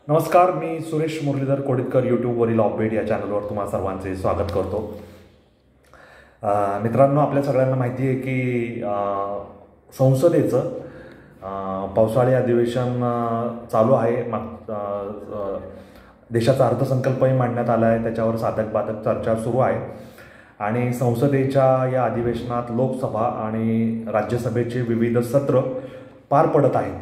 नमस्कार, मी सुरेश मुरलीधर कोडितकर यूट्यूबवरील अपडेट या चॅनलवर तुम्हा सर्वांचे स्वागत करतो. मित्रांनो, आपल्या सगळ्यांना माहिती आहे की संसदेचं पावसाळी अधिवेशन चालू आहे. देशाचा अर्थसंकल्पही मांडण्यात आला आहे, त्याच्यावर साधक बाधक चर्चा सुरू आहे आणि संसदेच्या या अधिवेशनात लोकसभा आणि राज्यसभेचे विविध सत्र पार पडत आहेत.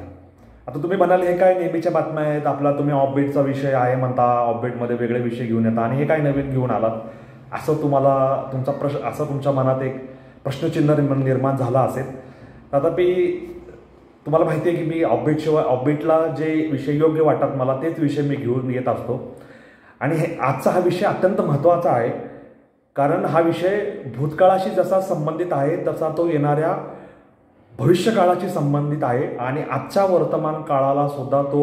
आता तुम्ही म्हणाल हे काय नेहमीच्या बातम्या आहेत, आपला तुम्ही ऑफबीटचा विषय आहे म्हणता, ऑफबीटमध्ये वेगळे विषय घेऊन येता आणि हे काय नवीन घेऊन आलात असं तुमच्या मनात एक प्रश्नचिन्ह निर्माण झाला असेल. तथापि तुम्हाला माहिती आहे की मी ऑफबीटला जे विषय योग्य वाटतात मला तेच विषय मी घेऊन येत असतो आणि आजचा हा विषय अत्यंत महत्त्वाचा आहे, कारण हा विषय भूतकाळाशी जसा संबंधित आहे तसा तो येणाऱ्या भविष्यकाळाशी संबंधित आहे आणि आजच्या वर्तमान काळाला सुद्धा तो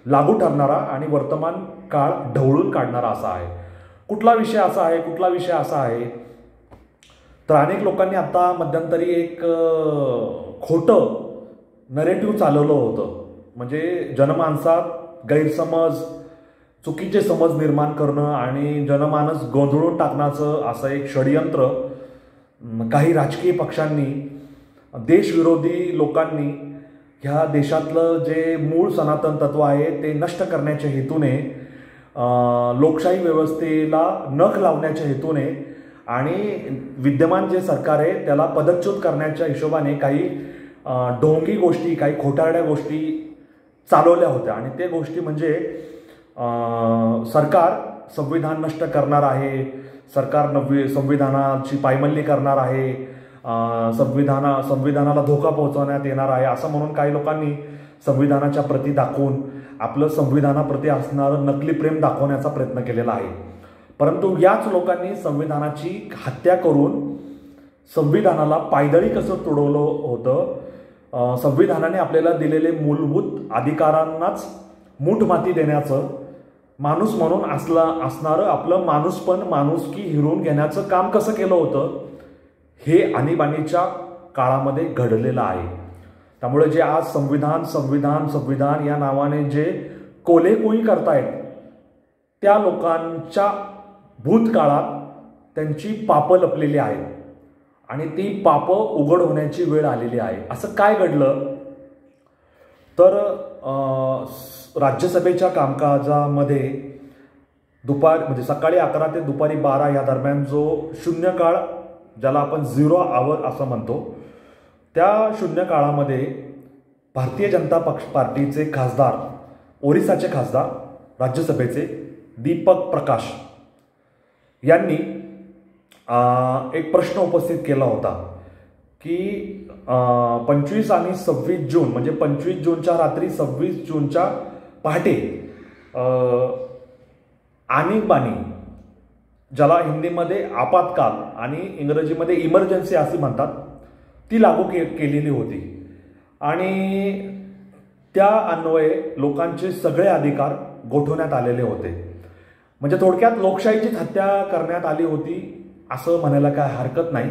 लागू ठरणारा आणि वर्तमान काळ ढवळून काढणारा असा आहे. कुठला विषय असा आहे तर अनेक लोकांनी आता मध्यंतरी एक खोटं नरेटिव्ह चालवलं होतं, म्हणजे जनमानसात गैरसमज, चुकीचे समज निर्माण करणं आणि जनमानस गोंधळून टाकण्याचं असं एक षडयंत्र काही राजकीय पक्षांनी, देशविरोधी लोकांनी ह्या देशातलं जे मूळ सनातन तत्व आहे ते नष्ट करण्याच्या हेतूने, लोकशाही व्यवस्थेला नख लावण्याच्या हेतूने आणि विद्यमान जे सरकार आहे त्याला पदच्युत करण्याच्या हिशोबाने काही ढोंगी गोष्टी, काही खोटारड्या गोष्टी चालवल्या होत्या. आणि ते गोष्टी म्हणजे सरकार संविधान नष्ट करणार आहे, सरकार संविधानाची पायमल्ली करणार आहे, संविधानाला धोका पोहोचवण्यात येणार आहे असं म्हणून काही लोकांनी संविधानाच्या प्रती दाखवून आपलं संविधानाप्रती असणारं नकली प्रेम दाखवण्याचा प्रयत्न केलेला आहे. परंतु याच लोकांनी संविधानाची हत्या करून संविधानाला पायदळी कसं तुडवलं होतं, संविधानाने आपल्याला दिलेले मूलभूत अधिकारांनाच मूठमाती देण्याचं, माणूस म्हणून असणारं आपलं माणूसपण, माणुसकी हिरवून घेण्याचं काम कसं केलं होतं हे आणीबाणीच्या काळामध्ये घडलेलं आहे. त्यामुळे जे आज संविधान या नावाने जे कोलेकोई करतायत त्या लोकांच्या भूतकाळात त्यांची पापं लपलेली आहेत आणि ती पापं उघड होण्याची वेळ आलेली आहे. असं काय घडलं तर राज्यसभेच्या कामकाजामध्ये म्हणजे सकाळी 11 ते दुपारी 12 या दरम्यान जो शून्यकाळ, ज्याला आपण 0 आवर असं म्हणतो, त्या शून्य काळामध्ये भारतीय जनता पार्टीचे खासदार, ओरिसाचे खासदार राज्यसभेचे दीपक प्रकाश यांनी एक प्रश्न उपस्थित केला होता की 25 आणि 26 जून म्हणजे 25 जूनच्या रात्री 26 जूनच्या पहाटे आणीबाणी, ज्याला हिंदीमध्ये आपत्काल आणि इंग्रजीमध्ये इमर्जन्सी असे म्हणतात, ती लागू केलेली होती आणि त्या अन्वये लोकांचे सगळे अधिकार गोठवण्यात आलेले होते. म्हणजे थोडक्यात लोकशाहीचीच हत्या करण्यात आली होती असं म्हणायला काय हरकत नाही.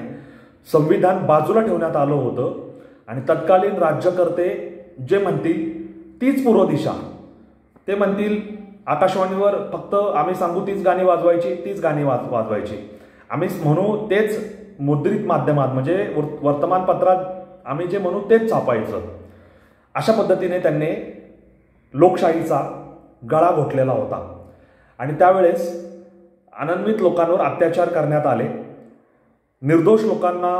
संविधान बाजूला ठेवण्यात आलं होतं आणि तत्कालीन राज्यकर्ते जे म्हणतील तीच पूर्व दिशा. ते म्हणतील आकाशवाणीवर फक्त आम्ही सांगू तीच गाणी वाजवायची, आम्ही म्हणू तेच मुद्रित माध्यमात म्हणजे वर्तमानपत्रात आम्ही जे म्हणू तेच छापायचं. अशा पद्धतीने त्यांनी लोकशाहीचा गळा घोटलेला होता आणि त्यावेळेस अनन्वित लोकांवर अत्याचार करण्यात आले. निर्दोष लोकांना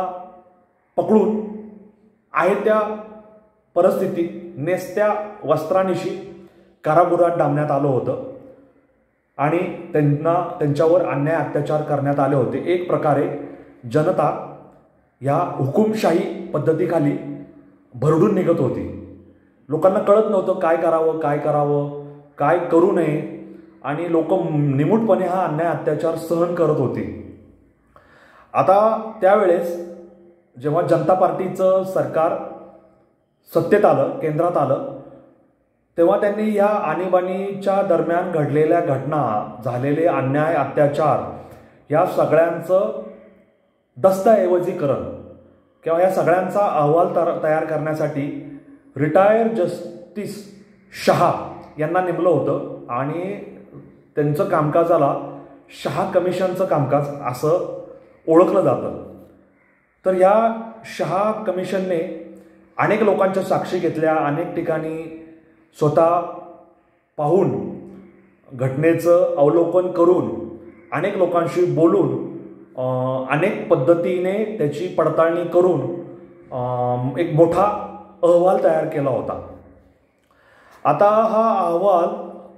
पकडून आहे त्या परिस्थितीत नेसत्या वस्त्रानिशी कारागृहात डांबण्यात आलं होतं आणि त्यांच्यावर अन्याय अत्याचार करण्यात आले होते. एक प्रकारे जनता या हुकुमशाही पद्धतीखाली भरडून निघत होती. लोकांना कळत नव्हतं काय करावं, काय करू नये आणि लोक निमूटपणे हा अन्याय अत्याचार सहन करत होते. आता त्यावेळेस जेव्हा जनता पार्टीचं सरकार सत्तेत आलं, केंद्रात आलं, तेव्हा त्यांनी या आणीबाणीच्या दरम्यान घडलेल्या घटना, झालेले अन्याय अत्याचार या सगळ्यांचं दस्तऐवजीकरण किंवा या सगळ्यांचा अहवाल तयार करण्यासाठी रिटायर्ड जस्टिस शहा यांना नेमलं होतं आणि त्यांचं कामकाजाला शहा कमिशनचं कामकाज असं ओळखलं जातं. तर या शहा कमिशनने अनेक लोकांच्या साक्षी घेतल्या, अनेक ठिकाणी स्वतः पाहून घटनेचं अवलोकन करून अनेक लोकांशी बोलून अनेक पद्धतीने त्याची पडताळणी करून एक मोठा अहवाल तयार केला होता. आता हा अहवाल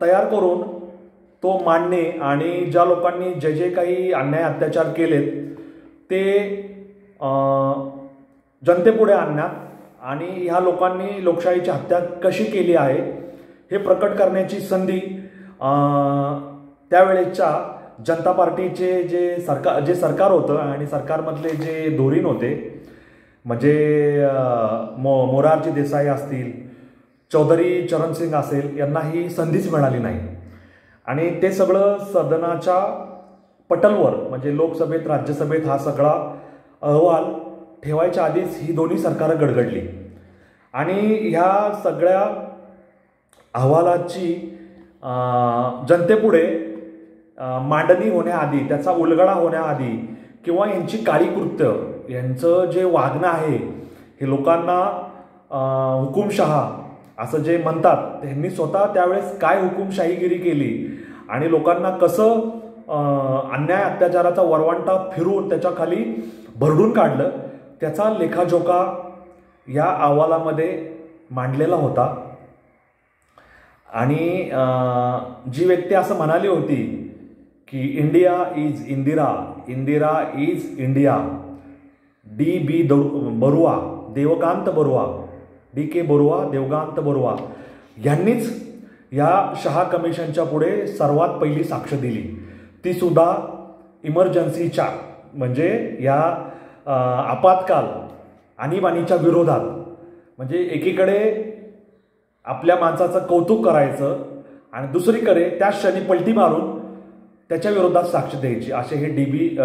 तयार करून तो मांडणे आणि ज्या लोकांनी जे जे काही अन्याय अत्याचार केलेत ते जनतेपुढे आणण्यात आणि ह्या लोकांनी लोकशाहीची हत्या कशी केली आहे हे प्रकट करण्याची संधी त्यावेळेच्या जनता पार्टीचे जे सरकार होतं आणि सरकारमधले जे धोरीण होते म्हणजे मोरारजी देसाई असतील, चौधरी चरणसिंग असेल, यांना ही संधीच मिळाली नाही आणि ते सगळं सदनाच्या पटलवर म्हणजे लोकसभेत राज्यसभेत हा सगळा अहवाल ठेवायच्या आधीच ही दोन्ही सरकारं गडगडली आणि ह्या सगळ्या अहवालाची जनतेपुढे मांडणी होण्याआधी, त्याचा उलगडा होण्याआधी किंवा यांची काळी कृत्य, यांचं जे वागणं आहे हे लोकांना हुकुमशहा असं जे म्हणतात, त्यांनी स्वतः त्यावेळेस काय हुकुमशाहीगिरी केली आणि लोकांना कसं अन्याय अत्याचाराचा वरवंटा फिरून त्याच्याखाली भरडून काढलं, त्याचा लेखाजोखा या अहवालामध्ये मांडलेला होता. आणि जी व्यक्ती असं म्हणाली होती की India is Indira, Indira is India, D.B. Barua, Devkant Barua, D.K. Barua, Devkant Barua यांनीच या शहा कमिशनच्या पुढे सर्वात पहिली साक्ष दिली. ती सुद्धा इमर्जन्सीच्या म्हणजे या आपत्काल आणीबाणीच्या विरोधात. म्हणजे एकीकडे आपल्या माणसाचं कौतुक करायचं आणि दुसरीकडे त्या क्षणी पलटी मारून त्याच्या विरोधात साक्ष द्यायची, असे हे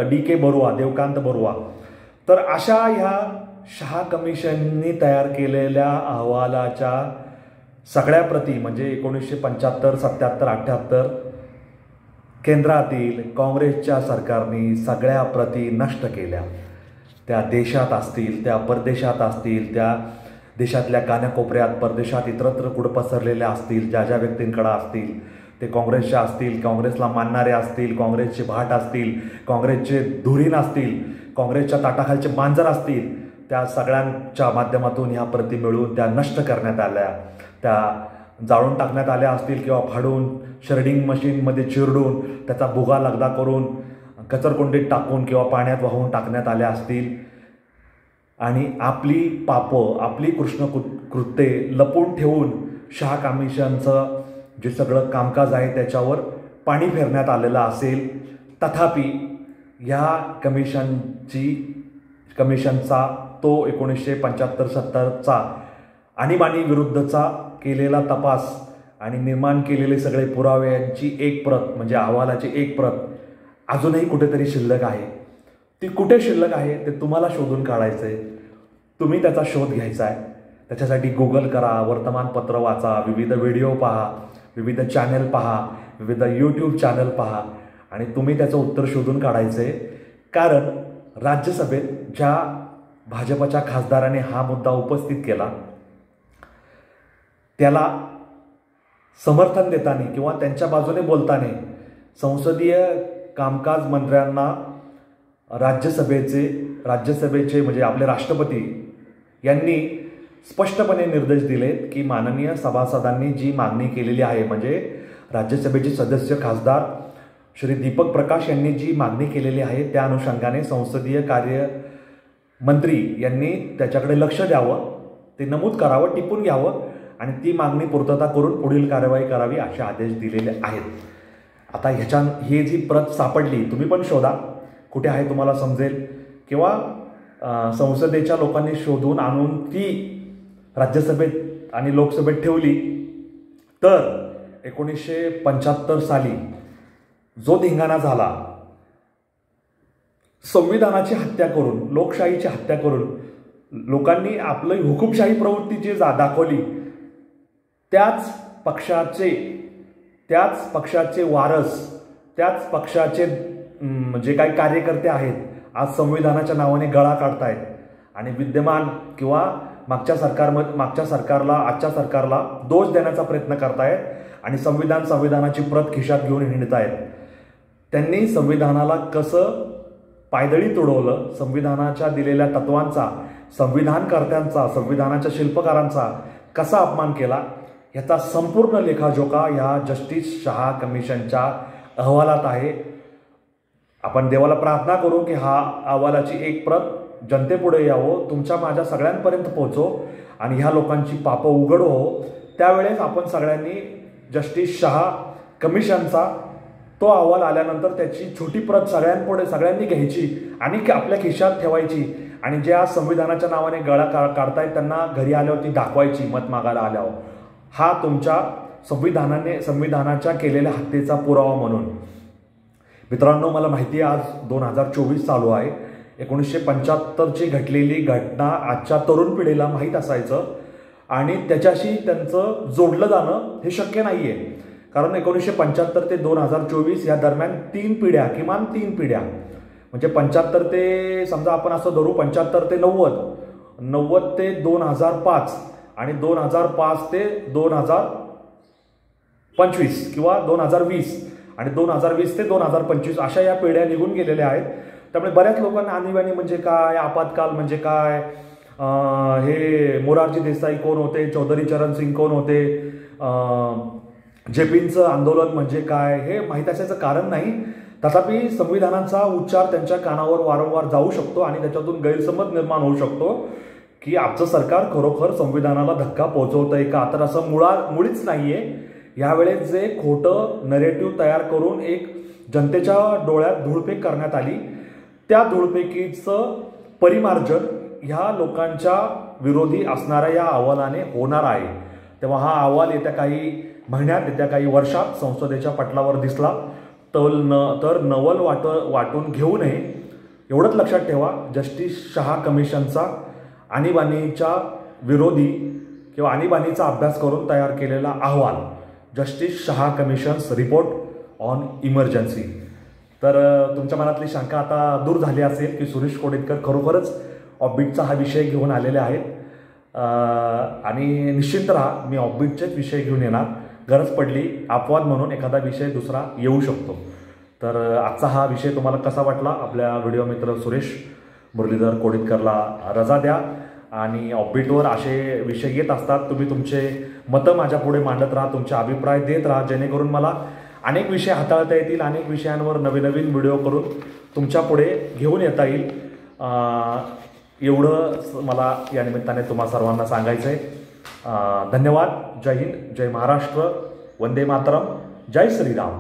D.K. बरुआ, देवकांत बरुआ. तर अशा ह्या शहा कमिशननी तयार केलेल्या अहवालाच्या सगळ्या प्रती म्हणजे 1975, 77, 78 केंद्रातील काँग्रेसच्या सरकारने सगळ्या प्रती नष्ट केल्या. त्या देशात असतील, त्या परदेशात असतील, त्या देशातल्या कानाकोपऱ्यात, परदेशात इतरत्र कुठं पसरलेल्या असतील, ज्या ज्या व्यक्तींकडे असतील, ते काँग्रेसच्या असतील, काँग्रेसला मानणारे असतील, काँग्रेसचे भाट असतील, काँग्रेसचे धुरीण असतील, काँग्रेसच्या ताटाखालचे मांजर असतील, त्या सगळ्यांच्या माध्यमातून ह्या प्रती मिळवून त्या नष्ट करण्यात आल्या, त्या जाळून टाकण्यात आल्या असतील किंवा फाडून शर्डिंग मशीनमध्ये चिरडून त्याचा भुगा लगदा करून कचरकुंडीत टाकून किंवा पाण्यात वाहून टाकण्यात आल्या असतील. आणि आपली पापं, आपली कृत्ये लपवून ठेवून शहा कमिशनचं जे सगळं कामकाज आहे त्याच्यावर पाणी फेरण्यात आलेलं असेल. तथापि ह्या कमिशनचा तो 1975-70चा आणीबाणी विरुद्धचा केलेला तपास आणि निर्माण केलेले सगळे पुरावे यांची एक प्रत म्हणजे अहवालाची एक प्रत अजूनही कुठेतरी शिल्लक आहे. ती कुठे शिल्लक आहे ते तुम्हाला शोधून काढायचं आहे, तुम्ही त्याचा शोध घ्यायचा आहे. त्याच्यासाठी गुगल करा, वर्तमानपत्र वाचा, विविध व्हिडिओ पहा, विविध चॅनल पहा, विविध यूट्यूब चॅनल पहा आणि तुम्ही त्याचं उत्तर शोधून काढायचं आहे. कारण राज्यसभेत ज्या भाजपच्या खासदाराने हा मुद्दा उपस्थित केला त्याला समर्थन देताना किंवा त्यांच्या बाजूने बोलताना संसदीय कामकाज मंत्र्यांना राज्यसभेचे म्हणजे आपले राष्ट्रपती यांनी स्पष्टपणे निर्देश दिलेत की माननीय सभासदांनी जी मागणी केलेली आहे म्हणजे राज्यसभेचे सदस्य खासदार श्री दीपक प्रकाश यांनी जी मागणी केलेली आहे त्या अनुषंगाने संसदीय कार्य मंत्री यांनी त्याच्याकडे लक्ष द्यावं, ते नमूद करावं, टिपून घ्यावं आणि ती मागणी पूर्तता करून पुढील कार्यवाही करावी असे आदेश दिलेले आहेत. आता हे जी प्रत सापडली, तुम्ही पण शोधा कुठे आहे, तुम्हाला समजेल किंवा संसदेच्या लोकांनी शोधून आणून ती राज्यसभेत आणि लोकसभेत ठेवली तर 1975 साली जो धिंगाणा झाला, संविधानाची हत्या करून, लोकशाहीची हत्या करून लोकांनी आपली हुकुमशाही प्रवृत्ती जी दाखवली त्याच त्याच पक्षाचे वारस, त्याच पक्षाचे जे काही कार्यकर्ते आहेत आज संविधानाच्या नावाने गळा काढतायत आणि विद्यमान किंवा मागच्या सरकारला, आजच्या सरकारला दोष देण्याचा प्रयत्न करतायत आणि संविधानाची प्रत खिशात घेऊन हिंडतायत. त्यांनी संविधानाला कसं पायदळी तुडवलं, संविधानाच्या दिलेल्या तत्वांचा, संविधानकर्त्यांचा, संविधानाच्या शिल्पकारांचा कसा अपमान केला, याचा संपूर्ण लेखाजोखा या जस्टिस शहा कमिशनच्या अहवालात आहे. आपण देवाला प्रार्थना करू की हा अहवालाची एक प्रत जनतेपुढे यावं, तुमच्या माझ्या सगळ्यांपर्यंत पोहोचो आणि ह्या लोकांची पापं उघड हो. त्यावेळेस आपण सगळ्यांनी जस्टिस शहा कमिशनचा तो अहवाल आल्यानंतर त्याची छोटी प्रत सगळ्यांनी घ्यायची आणि आपल्या खिशात ठेवायची आणि जे आज संविधानाच्या नावाने गळा काढतायत त्यांना घरी आल्यावरती दाखवायची मत मागायला आल्यावर. हा तुमच्या संविधानाच्या केलेल्या हत्येचा पुरावा म्हणून. मित्रांनो, मला माहिती आहे आज 2024 चालू आहे. 1975ची घडलेली घटना आजच्या तरुण पिढीला माहीत असायचं आणि त्याच्याशी त्यांचं जोडलं जाणं हे शक्य नाही आहे. कारण 1975 ते 2024 या दरम्यान किमान तीन पिढ्या म्हणजे 75 ते समजा आपण असं धरू 75 ते 90, 90 ते 2005 आणि 2005 ते 2025 किंवा 2020 आणि 2020 ते 2025 अशा या पिढ्या निघून गेलेल्या आहेत. त्यामुळे बऱ्याच लोकांना आणीबाणी म्हणजे काय, आपत्काल म्हणजे काय, हे मोरारजी देसाई कोण होते, चौधरी चरण सिंग कोण होते, जेपींचं आंदोलन म्हणजे काय हे माहीत असायचं कारण नाही. तथापि संविधानाचा उच्चार त्यांच्या कानावर वारंवार जाऊ शकतो आणि त्याच्यातून गैरसमज निर्माण होऊ शकतो की आजचं सरकार खरोखर संविधानाला धक्का पोहोचवतंय का. तर असं मुळीच नाहीये. यावेळेस जे खोटं नरेटिव्ह तयार करून एक जनतेच्या डोळ्यात धूळफेक करण्यात आली, त्या धूळफेकीचं परिमार्जन ह्या लोकांच्या विरोधी असणाऱ्या या अहवालाने होणार आहे. तेव्हा हा अहवाल येत्या काही महिन्यात, येत्या काही वर्षात संसदेच्या पटलावर दिसला तर नवल वाटून घेऊ नये. एवढंच लक्षात ठेवा, जस्टिस शहा कमिशनचा आणीबाणीच्या विरोधी किंवा आणीबाणीचा अभ्यास करून तयार केलेला अहवाल, justice Shah commissions report on emergency. तर तुमच्या मनातली शंका आता दूर झाली असेल की सुरेश कोडितकर खरोखरच ऑफबीटचा हा विषय घेऊन आलेले आहेत आणि निश्चित राहा, मी ऑफबीटचेच विषय घेऊन येणार. गरज पडली अपवाद म्हणून एखादा विषय दुसरा येऊ शकतो. तर आजचा हा विषय तुम्हाला कसा वाटला, आपल्या व्हिडिओ मित्र सुरेश मुरलीधर कोडितकरला रजा द्या आणि ऑफबीटवर असे विषय येत असतात. तुम्ही तुमचे मतं माझ्यापुढे मांडत राहा, तुमचे अभिप्राय देत राहा, जेणेकरून मला अनेक विषय हाताळता येतील, अनेक विषयांवर नवीन व्हिडिओ करून तुमच्यापुढे घेऊन येता येईल. एवढं मला या निमित्ताने तुम्हा सर्वांना सांगायचं आहे. धन्यवाद. जय हिंद, जय महाराष्ट्र, वंदे मातरम, जय श्रीराम.